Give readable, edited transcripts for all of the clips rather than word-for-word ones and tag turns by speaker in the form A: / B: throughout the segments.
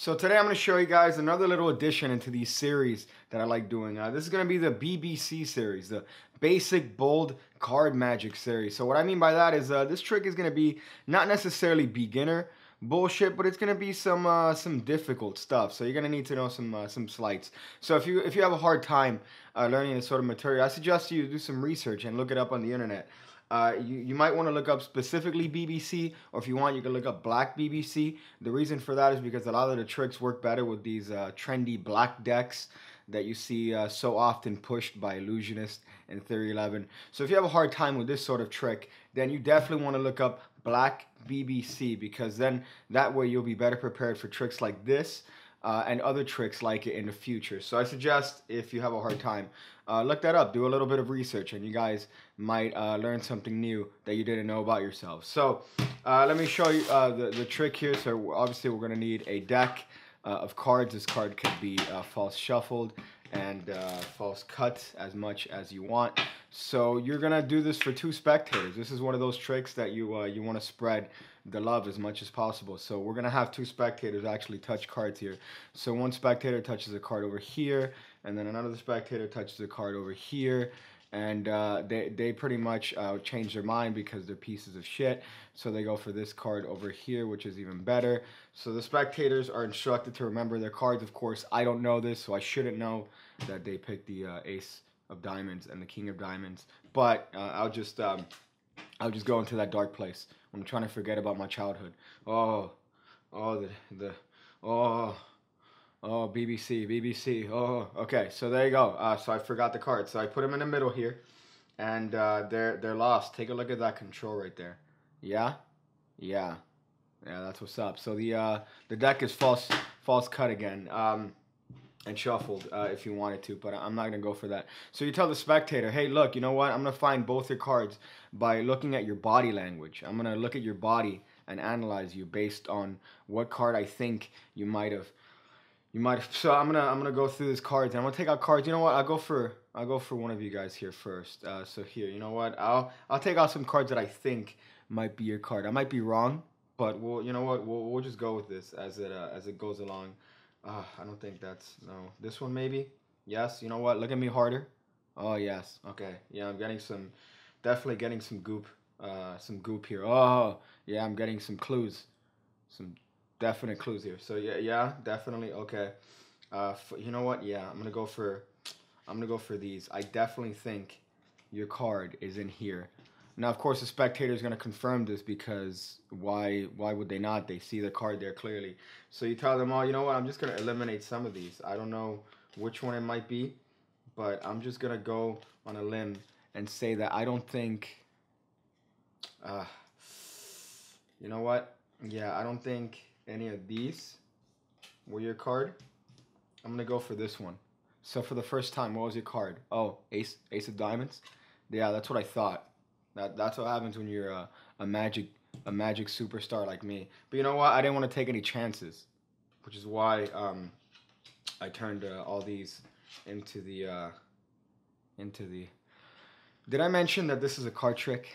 A: So today I'm going to show you guys another little addition into these series that I like doing. This is going to be the BBC series, the Basic Bold Card Magic series. So what I mean by that is this trick is going to be not necessarily beginner bullshit, but it's going to be some difficult stuff. So you're going to need to know some slights. So if you have a hard time learning this sort of material, I suggest you do some research and look it up on the internet. You might want to look up specifically BBC, or if you want, you can look up black BBC. The reason for that is because a lot of the tricks work better with these trendy black decks that you see so often pushed by illusionists in Theory 11. So if you have a hard time with this sort of trick, then you definitely want to look up black BBC, because then that way you'll be better prepared for tricks like this and other tricks like it in the future. So I suggest, if you have a hard time, look that up, do a little bit of research, and you guys might learn something new that you didn't know about yourselves. So let me show you the trick here. So obviously we're going to need a deck of cards. This card could be false shuffled and false cut as much as you want. So you're going to do this for 2 spectators. This is one of those tricks that you want to spread the love as much as possible. So we're going to have 2 spectators actually touch cards here. So one spectator touches a card over here, and then another spectator touches a card over here, and they pretty much change their mind because they're pieces of shit. So they go for this card over here, which is even better. So the spectators are instructed to remember their cards. Of course, I don't know this, so I shouldn't know that they picked the ace of diamonds and the king of diamonds. But I'll just go into that dark place. I'm trying to forget about my childhood. Oh, BBC. Oh, okay. So there you go. So I forgot the cards. So I put them in the middle here, and they're lost. Take a look at that control right there. Yeah. That's what's up. So the deck is false cut again. And shuffled if you wanted to, but I'm not going to go for that. So you tell the spectator, hey, look, you know what? I'm going to find both your cards by looking at your body language. I'm going to look at your body and analyze you based on what card I think you might have. So I'm gonna go through these cards, and I'm gonna take out cards. You know what? I'll go for one of you guys here first. So here, you know what? I'll take out some cards that I think might be your card. I might be wrong, but you know what? We'll just go with this as it goes along. I don't think that's, no. This one maybe? Yes, you know what? Look at me harder. Oh, yes. Okay. Yeah, I'm getting definitely getting some goop here. Oh, yeah, I'm getting some clues. Some definite clues here. So yeah, definitely. Okay. You know what? Yeah, I'm gonna go for these. I definitely think your card is in here. Now, of course, the spectator is going to confirm this, because why would they not? They see the card there clearly. So you tell them, oh, you know what? I'm just going to eliminate some of these. I don't know which one it might be, but I'm just going to go on a limb and say that I don't think, you know what? Yeah, I don't think any of these were your card. I'm going to go for this one. So for the first time, what was your card? Oh, ace of diamonds? Yeah, that's what I thought. That's what happens when you're a magic superstar like me. But you know what? I didn't want to take any chances, which is why I turned all these into the. Did I mention that this is a card trick?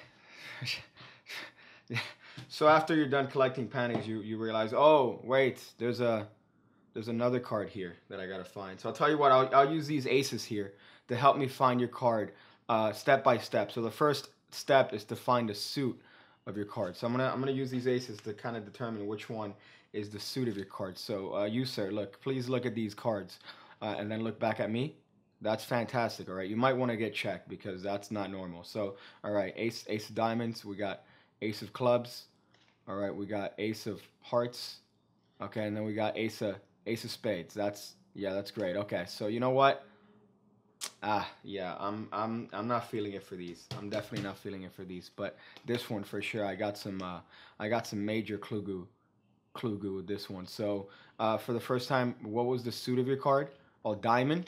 A: So after you're done collecting panties, you realize, oh wait, there's another card here that I gotta find. So I'll tell you what, I'll use these aces here to help me find your card step by step. So the first step is to find the suit of your card. So I'm gonna use these aces to kind of determine which one is the suit of your card. So you, sir, please look at these cards and then look back at me. That's fantastic. All right, you might want to get checked, because that's not normal. So all right, ace of diamonds. We got ace of clubs. All right, we got ace of hearts. Okay, and then we got ace of spades. That's great. Okay, so you know what? Yeah, I'm not feeling it for these. I'm definitely not feeling it for these. But this one for sure, I got some major clue goo with this one. So for the first time, what was the suit of your card? Oh, diamond.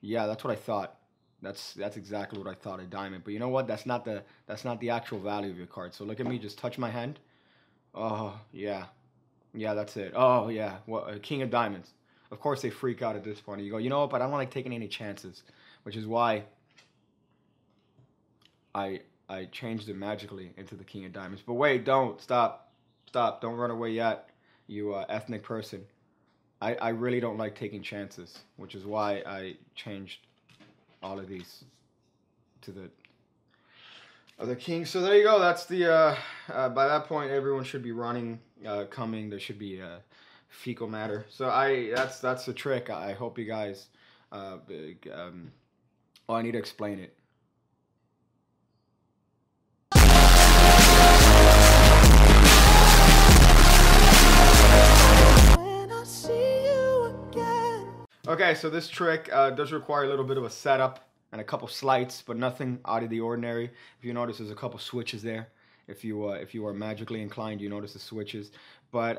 A: Yeah, that's what I thought. That's exactly what I thought, a diamond. But you know what? That's not the actual value of your card. So look at me, just touch my hand. Oh yeah, that's it. Oh yeah, what, king of diamonds. Of course they freak out at this point. You go, you know what? But I don't like taking any chances, which is why I changed it magically into the king of diamonds. But wait, don't stop, don't run away yet, you ethnic person. I really don't like taking chances, which is why I changed all of these to the other king. So there you go. That's the by that point everyone should be running, coming. There should be fecal matter. So that's the trick. I hope you guys. Oh, I need to explain it. Okay, so this trick does require a little bit of a setup and a couple slides, but nothing out of the ordinary. If you notice, there's a couple switches there. If you are magically inclined, you notice the switches. But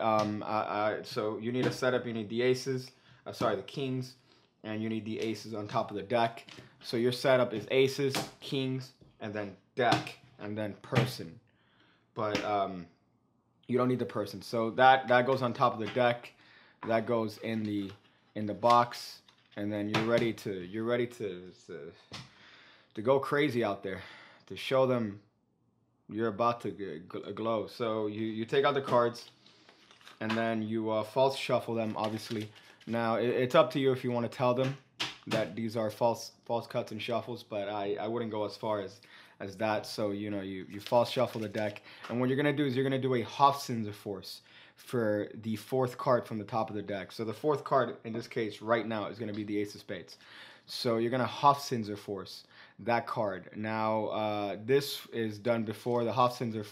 A: so you need a setup. You need the aces, sorry, the kings, and you need the aces on top of the deck. So your setup is aces, kings, and then deck, and then person. But you don't need the person. So that goes on top of the deck. That goes in the box, and then you're ready to go crazy out there, to show them you're about to glow. So you take out the cards, and then you false shuffle them, obviously. Now it's up to you if you want to tell them that these are false cuts and shuffles, but I wouldn't go as far as that. So you false shuffle the deck, and what you're gonna do is you're gonna do a Hofzinser force for the fourth card from the top of the deck. So the fourth card in this case right now is going to be the ace of spades. So you're going to Hofzinser force that card. Now this is done before. The Hofzinser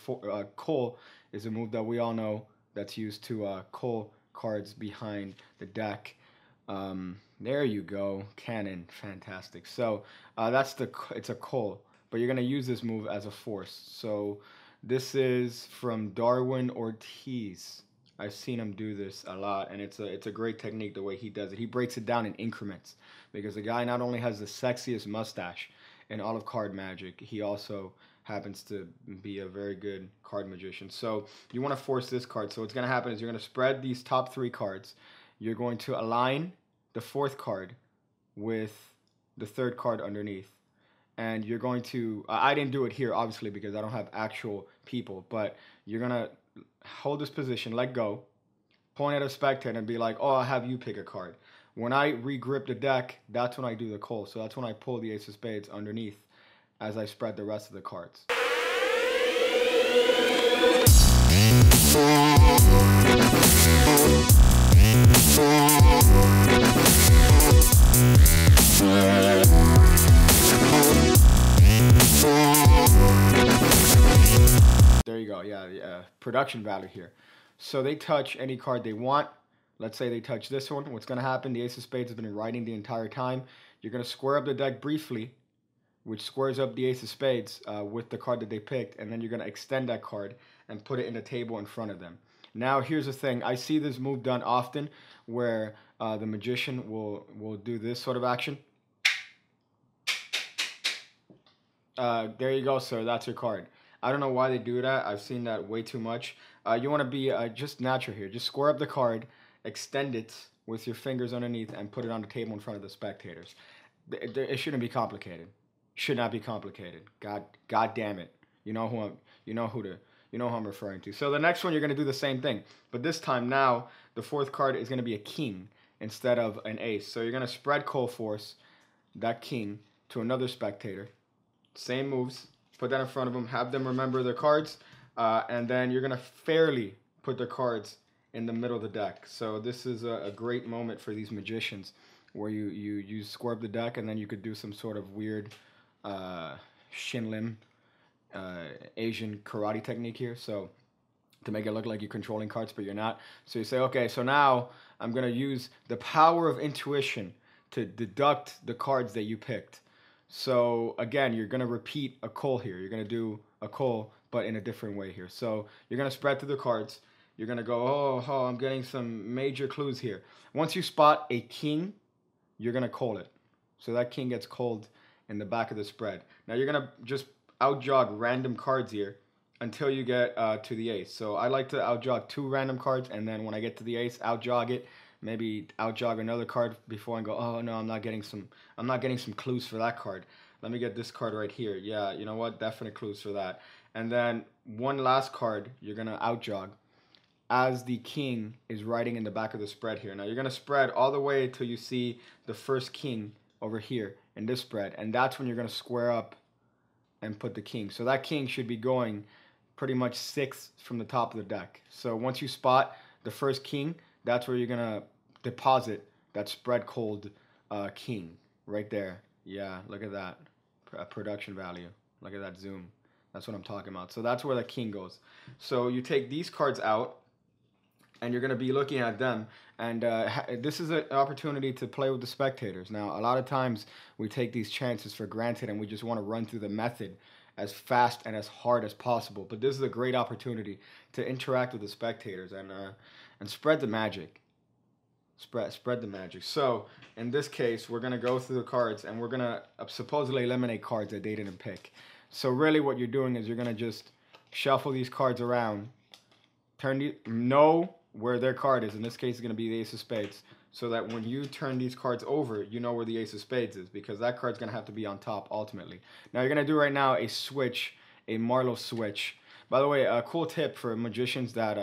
A: Kohl is a move that we all know that's used to Kohl cards behind the deck. There you go, cannon, fantastic. So it's a Kohl, but you're going to use this move as a force. So this is from Darwin Ortiz. I've seen him do this a lot, and it's a great technique the way he does it. He breaks it down in increments, because the guy not only has the sexiest mustache in all of card magic, he also happens to be a very good card magician. So you want to force this card. So what's going to happen is you're going to spread these top three cards. You're going to align the fourth card with the third card underneath. And you're going to, I didn't do it here, obviously, because I don't have actual people, but you're going to hold this position, let go, point at a spectator and be like, oh, I'll have you pick a card. When I re-grip the deck, that's when I do the Kohl. So that's when I pull the ace of spades underneath as I spread the rest of the cards. There you go. Yeah, production value here. So they touch any card they want. Let's say they touch this one. What's going to happen? The ace of spades has been riding the entire time. You're going to square up the deck briefly, which squares up the ace of spades with the card that they picked, and then you're going to extend that card and put it in the table in front of them. Now, here's the thing. I see this move done often where the magician will do this sort of action. There you go, sir. That's your card. I don't know why they do that. I've seen that way too much. You want to be just natural here. Just square up the card, extend it with your fingers underneath, and put it on the table in front of the spectators. It shouldn't be complicated. Should not be complicated. God damn it. You know who I'm referring to. So the next one, you're going to do the same thing, but this time now the fourth card is going to be a king instead of an ace. So you're going to spread Kohl force that king to another spectator. Same moves. Put that in front of them. Have them remember their cards, and then you're going to fairly put their cards in the middle of the deck. So this is a great moment for these magicians, where you square up the deck, and then you could do some sort of weird Shinlim Asian karate technique here. So to make it look like you're controlling cards, but you're not. So you say, okay, so now I'm going to use the power of intuition to deduct the cards that you picked. So again, you're going to repeat a Kohl here. You're going to do a Kohl, but in a different way here. So you're going to spread through the cards. You're going to go, oh, I'm getting some major clues here. Once you spot a king, you're going to Kohl it. So that king gets Kohled in the back of the spread. Now you're going to just outjog random cards here until you get to the ace. So I like to outjog 2 random cards, and then when I get to the ace, outjog it. Maybe outjog another card before and go, oh no, I'm not getting some clues for that card. Let me get this card right here. Yeah, you know what? Definite clues for that. And then one last card you're gonna outjog. as the king is writing in the back of the spread here. Now you're going to spread all the way till you see the first king over here in this spread. And that's when you're going to square up and put the king. So that king should be going pretty much 6th from the top of the deck. So once you spot the first king, that's where you're going to deposit that spread cold king right there. Yeah, look at that. Production value. Look at that zoom. That's what I'm talking about. So that's where the king goes. So you take these cards out, and you're going to be looking at them. And this is an opportunity to play with the spectators. Now, a lot of times we take these chances for granted, and we just want to run through the method as fast and as hard as possible. But this is a great opportunity to interact with the spectators and spread the magic. Spread the magic. So in this case, we're going to go through the cards, and we're going to supposedly eliminate cards that they didn't pick. So really what you're doing is you're going to just shuffle these cards around, know where their card is. In this case, it's going to be the Ace of Spades, so that when you turn these cards over, you know where the Ace of Spades is, because that card's going to have to be on top ultimately. Now you're going to do right now a switch, a Marlowe switch. By the way, a cool tip for magicians that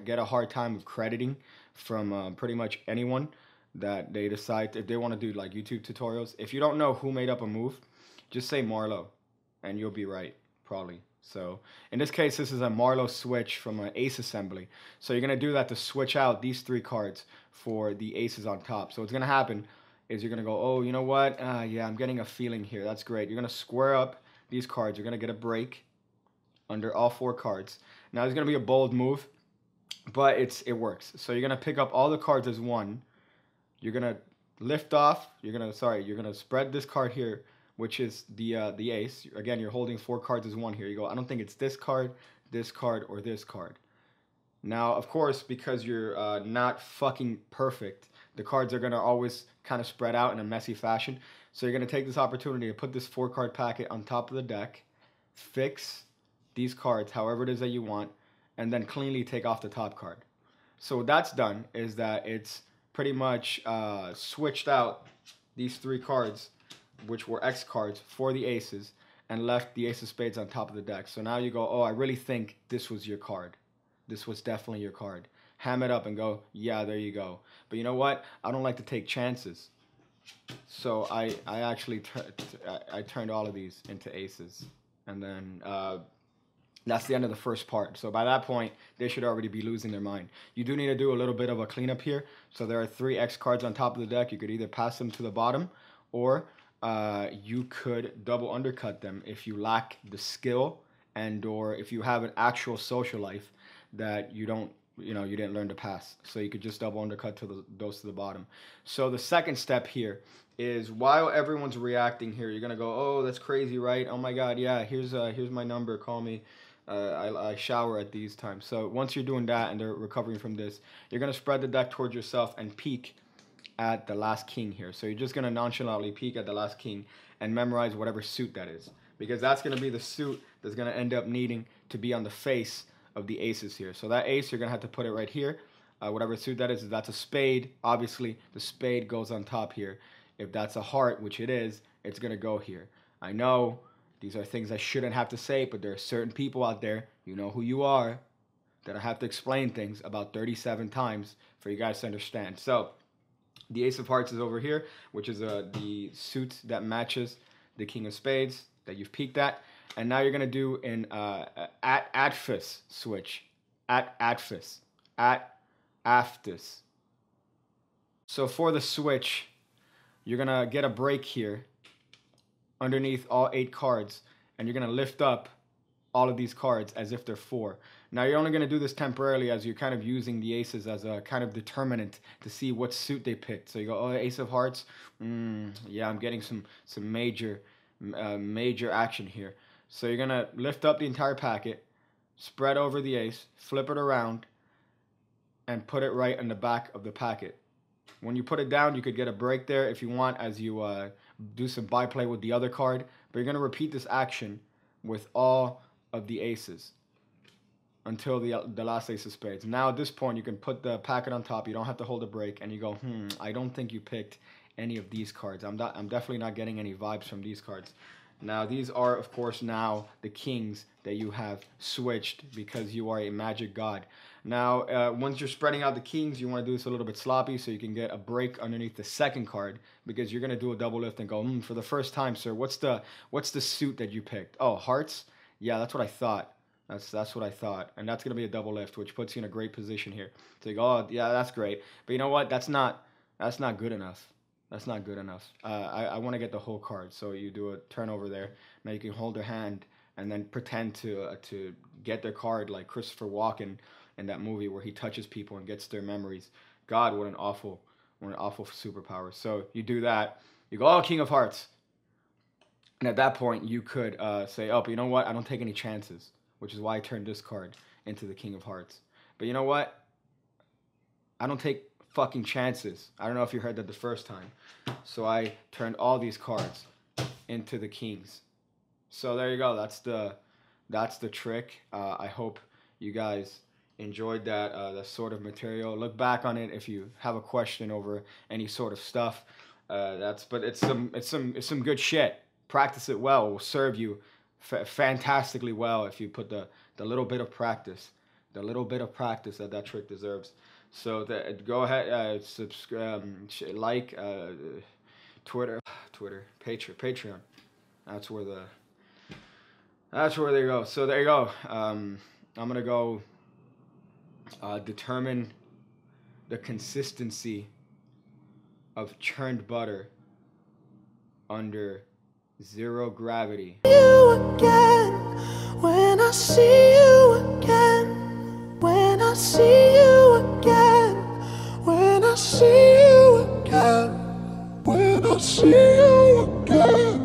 A: get a hard time with crediting from pretty much anyone that they decide if they want to do like YouTube tutorials. If you don't know who made up a move, just say Marlowe, and you'll be right, probably. So in this case, this is a Marlowe switch from an ace assembly. So you're going to do that to switch out these 3 cards for the aces on top. So what's going to happen is you're going to go, oh, you know what? Yeah, I'm getting a feeling here. That's great. You're going to square up these cards. You're going to get a break under all 4 cards. Now, it's going to be a bold move, but it works. So you're going to pick up all the cards as one. You're going to lift off. You're going to spread this card here, which is the ace. Again, you're holding 4 cards as one here. You go, I don't think it's this card, or this card. Now, of course, because you're not fucking perfect, the cards are going to always kind of spread out in a messy fashion. So you're going to take this opportunity to put this 4-card packet on top of the deck, fix these cards however it is that you want, and then cleanly take off the top card. So what that's done is that it's pretty much switched out these 3 cards, which were X cards, for the aces, and left the Ace of Spades on top of the deck. So now you go, oh, I really think this was your card. This was definitely your card. Ham it up and go, yeah, there you go. But you know what? I don't like to take chances. So I actually turned all of these into aces. And then that's the end of the first part. So by that point, they should already be losing their mind. You do need to do a little bit of a cleanup here. So there are 3 X cards on top of the deck. You could either pass them to the bottom, or you could double undercut them if you lack the skill, and or if you have an actual social life that you didn't learn to pass. So you could just double undercut those to the bottom. So the second step here is, while everyone's reacting here, you're gonna go, oh, that's crazy, right? Oh my God, yeah, here's my number, call me. I shower at these times. So once you're doing that and they're recovering from this, you're gonna spread the deck towards yourself and peek at the last king here. So you're just going to nonchalantly peek at the last king and memorize whatever suit that is, because that's going to be the suit that's going to end up needing to be on the face of the aces here. So that ace, you're going to have to put it right here. Whatever suit that is, that's a spade. Obviously, the spade goes on top here. If that's a heart, which it is, it's going to go here. I know these are things I shouldn't have to say, but there are certain people out there, you know who you are, that I have to explain things about 37 times for you guys to understand. So the Ace of Hearts is over here, which is the suit that matches the King of Spades that you've peeked at. And now you're going to do an at-fis switch. At-fis. At-aftis. So for the switch, you're going to get a break here underneath all 8 cards. And you're going to lift up all of these cards as if they're 4. Now, you're only going to do this temporarily, as you're kind of using the aces as a kind of determinant to see what suit they picked. So you go, oh, Ace of Hearts. Yeah, I'm getting some major action here. So you're going to lift up the entire packet, spread over the ace, flip it around, and put it right in the back of the packet. When you put it down, you could get a break there if you want, as you do some byplay with the other card. But you're going to repeat this action with all of the aces until the last Ace of Spades. Now at this point, you can put the packet on top. You don't have to hold a break, and you go, I don't think you picked any of these cards. I'm definitely not getting any vibes from these cards. Now, these are, of course, now the kings that you have switched because you are a magic god. Now, once you're spreading out the kings, you want to do this a little bit sloppy so you can get a break underneath the second card, because you're going to do a double lift and go, for the first time, sir, what's the suit that you picked? Oh, hearts? Yeah, that's what I thought. That's what I thought. And that's going to be a double lift, which puts you in a great position here. So you go, oh, yeah, that's great. But you know what? That's not good enough. That's not good enough. I want to get the whole card. So you do a turnover there. Now you can hold their hand and then pretend to get their card like Christopher Walken in that movie where he touches people and gets their memories. God, what an awful superpower. So you do that. You go, oh, King of Hearts. And at that point, you could say, oh, but you know what? I don't take any chances, which is why I turned this card into the King of Hearts. But you know what? I don't take fucking chances. I don't know if you heard that the first time. So I turned all these cards into the kings. So there you go. That's the trick. I hope you guys enjoyed that sort of material. Look back on it if you have a question over any sort of stuff. But it's some good shit. Practice it well. It will serve you fantastically well if you put the little bit of practice, that trick deserves. So go ahead, subscribe, like, Twitter, Patreon. That's where they go. So there you go. I'm gonna go determine the consistency of churned butter under 0 gravity.
B: You again, when I see you again, when I see you again, when I see you again, when I see you again,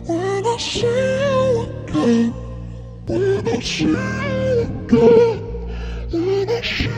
B: when I see you again, when I see you again, when I see